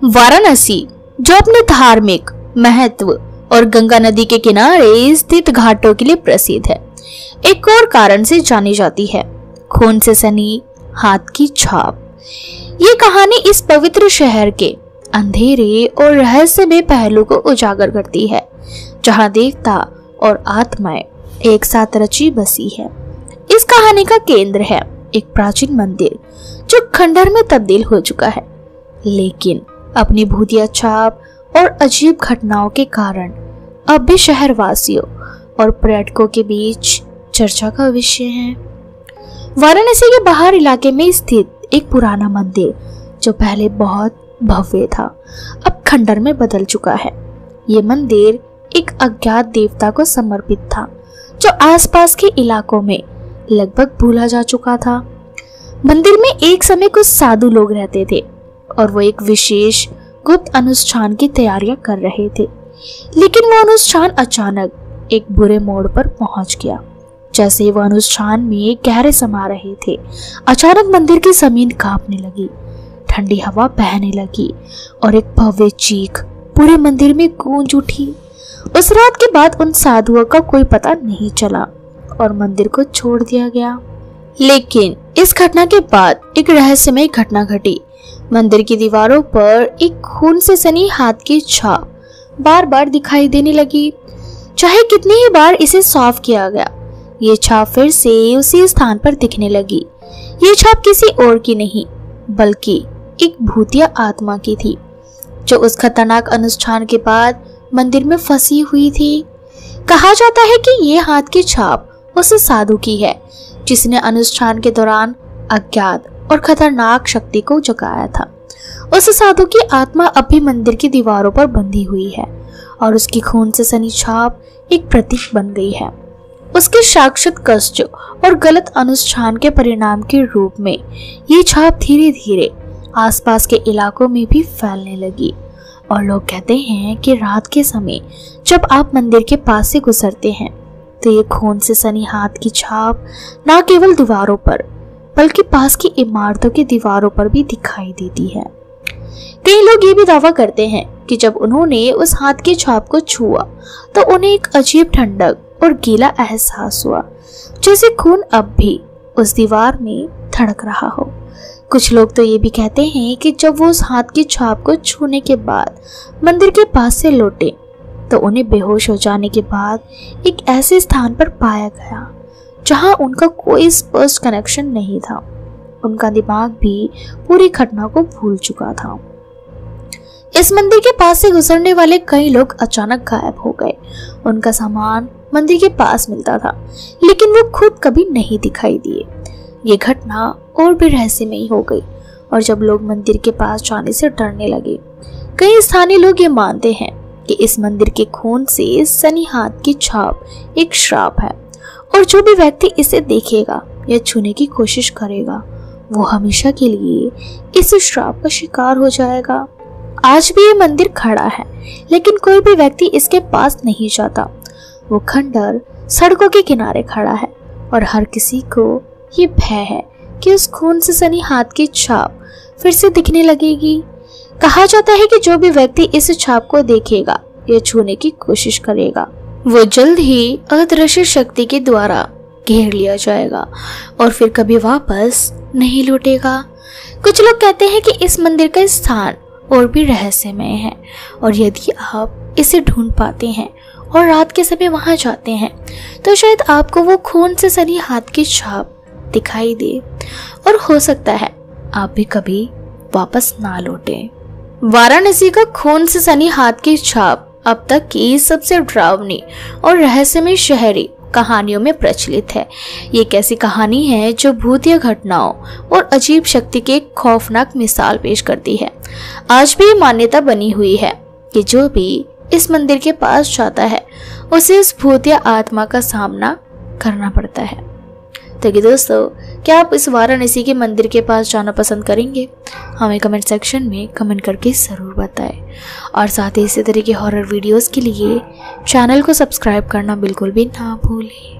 वाराणसी, जो अपने धार्मिक महत्व और गंगा नदी के किनारे स्थित घाटों के लिए प्रसिद्ध है, एक और कारण से जानी जाती है, खून से सनी हाथ की छाप। ये कहानी इस पवित्र शहर के अंधेरे और रहस्यमय पहलू को उजागर करती है, जहां देवता और आत्माएं एक साथ रची बसी है। इस कहानी का केंद्र है एक प्राचीन मंदिर जो खंडहर में तब्दील हो चुका है, लेकिन अपनी भूतिया छाप और अजीब घटनाओं के कारण अब भी शहरवासियों और पर्यटकों के बीच चर्चा का विषय है। वाराणसी के बाहर इलाके में स्थित एक पुराना मंदिर जो पहले बहुत भव्य था, अब खंडहर में बदल चुका है। ये मंदिर एक अज्ञात देवता को समर्पित था, जो आसपास के इलाकों में लगभग भूला जा चुका था। मंदिर में एक समय कुछ साधु लोग रहते थे और वो एक विशेष गुप्त अनुष्ठान की तैयारियां कर रहे थे, लेकिन वो अनुष्ठान अचानक एक बुरे मोड़ पर पहुंच गया। जैसे ही वो अनुष्ठान में गहरे समा रहे थे, अचानक मंदिर की जमीन कांपने लगी, ठंडी हवा बहने लगी और एक भव्य चीख पूरे मंदिर में गूंज उठी। उस रात के बाद उन साधुओं का कोई पता नहीं चला और मंदिर को छोड़ दिया गया। लेकिन इस घटना के बाद एक रहस्यमय घटना घटी। मंदिर की दीवारों पर एक खून से सनी हाथ की छाप बार बार दिखाई देने लगी। चाहे कितनी ही बार इसे साफ किया गया, ये छाप फिर से उसी स्थान पर दिखने लगी। ये छाप किसी और की नहीं, बल्कि एक भूतिया आत्मा की थी, जो उस खतरनाक अनुष्ठान के बाद मंदिर में फंसी हुई थी। कहा जाता है कि ये हाथ की छाप उस साधु की है, जिसने अनुष्ठान के दौरान अज्ञात और खतरनाक शक्ति को जगाया था। उस साधु की आत्मा अब भी मंदिर की दीवारों पर बंधी हुई है और उसकी खून से सनी छाप एक प्रतीक बन गई है। उसके शाश्वत कष्ट और गलत अनुष्ठान के परिणाम के रूप में ये छाप धीरे धीरे आसपास के इलाकों में भी फैलने लगी। और लोग कहते हैं कि रात के समय जब आप मंदिर के पास से गुजरते हैं, तो ये खून से सनी हाथ की छाप न केवल दीवारों पर, बल्कि पास की इमारतों की दीवारों पर भी दिखाई देती है। कई लोग ये भी दावा करते हैं कि जब उन्होंने उस हाथ की छाप को छुआ, तो उन्हें एक अजीब ठंडक और गीला एहसास हुआ, जैसे खून अब भी उस दीवार में धड़क रहा हो। कुछ लोग तो ये भी कहते हैं कि जब वो उस हाथ की छाप को छूने के बाद मंदिर के पास से लौटे, तो उन्हें बेहोश हो जाने के बाद एक ऐसे स्थान पर पाया गया जहां उनका कोई स्पष्ट कनेक्शन नहीं था। उनका दिमाग भी पूरी घटना को भूल चुका था। इस मंदिर के पास से गुजरने वाले कई लोग अचानक गायब हो गए। उनका सामान मंदिर के पास मिलता था, लेकिन वो खुद कभी नहीं दिखाई दिए। ये घटना और भी रहस्यमयी हो गई और जब लोग मंदिर के पास जाने से डरने लगे। कई स्थानीय लोग ये मानते हैं कि इस मंदिर के खून से सनी हाथ की छाप एक श्राप है और जो भी व्यक्ति इसे देखेगा या छूने की कोशिश करेगा, वो हमेशा के लिए इस श्राप का शिकार हो जाएगा। आज भी ये मंदिर खड़ा है, लेकिन कोई भी व्यक्ति इसके पास नहीं जाता। वो खंडहर सड़कों के किनारे खड़ा है और हर किसी को ये भय है कि उस खून से सनी हाथ की छाप फिर से दिखने लगेगी। कहा जाता है कि जो भी व्यक्ति इस छाप को देखेगा या छूने की कोशिश करेगा, वो जल्द ही अदृश्य शक्ति के द्वारा घेर लिया जाएगा और फिर कभी वापस नहीं लौटेगा। कुछ लोग कहते हैं कि इस मंदिर का स्थान और भी रहस्यमय है और यदि आप इसे ढूंढ पाते हैं और रात के समय वहां जाते हैं, तो शायद आपको वो खून से सनी हाथ की छाप दिखाई दे और हो सकता है आप भी कभी वापस ना लौटे। वाराणसी का खून से सनी हाथ की छाप अब तक की सबसे डरावनी और रहस्यमय शहरी कहानियों में प्रचलित है। ये एक ऐसी कहानी है जो भूतिया घटनाओं और अजीब शक्ति की एक खौफनाक मिसाल पेश करती है। आज भी ये मान्यता बनी हुई है कि जो भी इस मंदिर के पास जाता है, उसे उस भूतिया आत्मा का सामना करना पड़ता है। तो दोस्तों, क्या आप इस वाराणसी के मंदिर के पास जाना पसंद करेंगे? हमें कमेंट सेक्शन में कमेंट करके ज़रूर बताएं और साथ ही इसी तरह के हॉरर वीडियोस के लिए चैनल को सब्सक्राइब करना बिल्कुल भी ना भूलें।